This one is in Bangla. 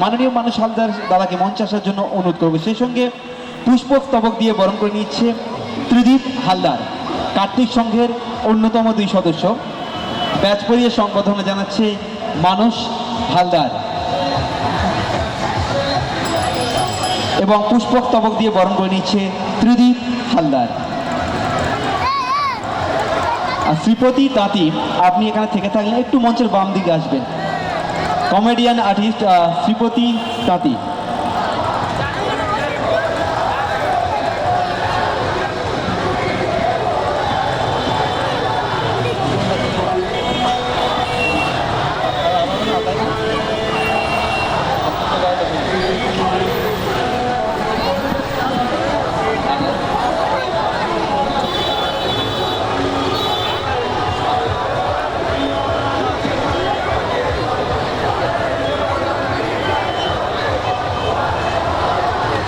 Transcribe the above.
মাননীয় মানস হালদার দাদাকে মঞ্চে আসার জন্য অনুরোধ করবো। সেই সঙ্গে পুষ্পস্তবক দিয়ে বরণ করে নিচ্ছে ত্রিদীপ হালদার, কার্তিক সংঘের অন্যতম দুই সদস্য। ব্যাচ পরিয়ে সংবর্ধনা জানাচ্ছে মানস হালদার এবং পুষ্পস্তবক দিয়ে বরণ করে নিচ্ছে ত্রিদীপ হালদার। আর শ্রীপতি তাঁতি, আপনি এখানে থেকে থাকলে একটু মঞ্চের বাম দিকে আসবেন। কমেডিয়ান আর্টিস্ট শ্রীপতি তাঁতি।